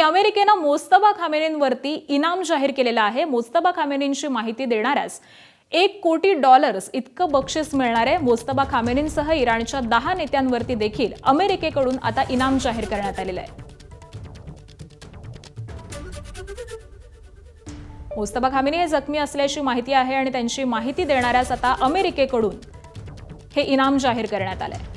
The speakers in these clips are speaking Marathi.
अमेरिकेनं मोस्तफा खामेनींवरती इनाम जाहीर केलेलं आहे। मोस्तफा खामेनींची माहिती देणाऱ्यास $1 कोटी इतकं बक्षीस मिळणार आहे। मोस्तफा खामेनींसह इराणच्या 10 नेत्यांवरती देखील अमेरिकेकडून आता इनाम जाहीर करण्यात आलेलं आहे। मोस्तफा खामेनी हे जखमी असल्याची माहिती आहे आणि त्यांची माहिती देणाऱ्यास आता अमेरिकेकडून हे इनाम जाहीर करण्यात आले आहे।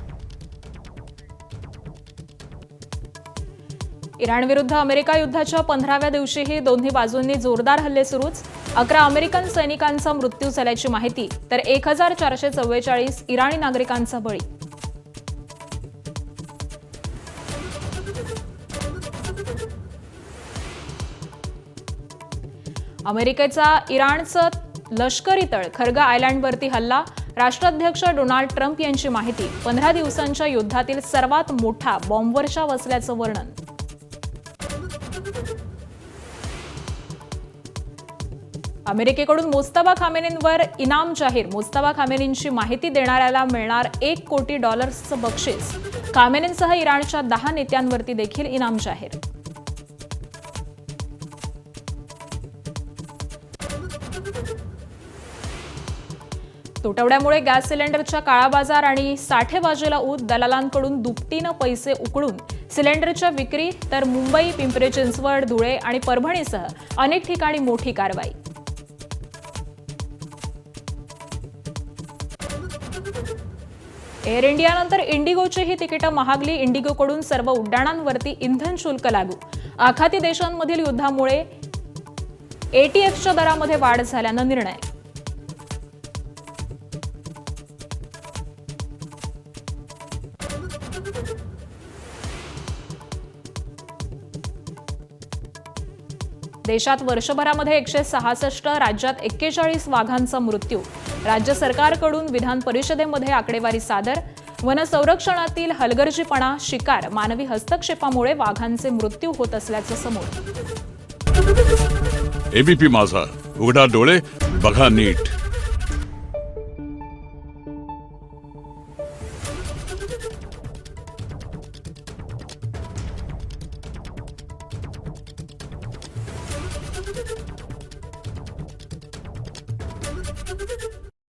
इराण विरुद्ध अमेरिका युद्धाच्या 15व्या दिवशीही दोन्ही बाजूंनी जोरदार हल्ले सुरूच। 11 अमेरिकन सैनिकांचा मृत्यू झाल्याची माहिती, तर 1444 इराणी नागरिकांचा बळी। अमेरिकेचा इराणचं लष्करी तळ खर्गा आयलँडवरती हल्ला। राष्ट्राध्यक्ष डोनाल्ड ट्रम्प यांची माहिती, 15 दिवसांच्या युद्धातील सर्वात मोठा बॉम्बवर्षाव असल्याचं वर्णन। अमेरिकेकडून मोस्तफा खामेनींवर इनाम जाहीर। मोस्तफा खामेनींची माहिती देणाऱ्याला मिळणार $1 कोटी बक्षीस। खामेनींसह इराणच्या 10 नेत्यांवरती देखील इनाम जाहीर। तुटवड्यामुळे गॅस सिलेंडरच्या काळाबाजार आणि साठेबाजीला ऊत। दलालांकडून दुपटीनं पैसे उकळून सिलेंडरच्या विक्री, तर मुंबई, पिंपरी चिंचवड, धुळे आणि परभणीसह अनेक ठिकाणी मोठी कारवाई। एअर इंडियानंतर इंडिगोचीही तिकीटं महागली। इंडिगोकडून सर्व उड्डाणांवरती इंधन शुल्क लागू। आखाती देशांमधील युद्धामुळे एटीएफच्या दरामध्ये वाढ झाल्यानं निर्णय। देशात वर्षभरामध्ये 166, राज्यात 41 वाघांचा मृत्यू। राज्य सरकारकडून विधान परिषदेमध्ये आकडेवारी सादर। वन संरक्षणातील हलगर्जीपणा, शिकार, मानवी हस्तक्षेपामुळे वाघांचे मृत्यू होत असल्याचं समोर। एबीपी माझा, उघडा डोळे बघा नीट। Thank you.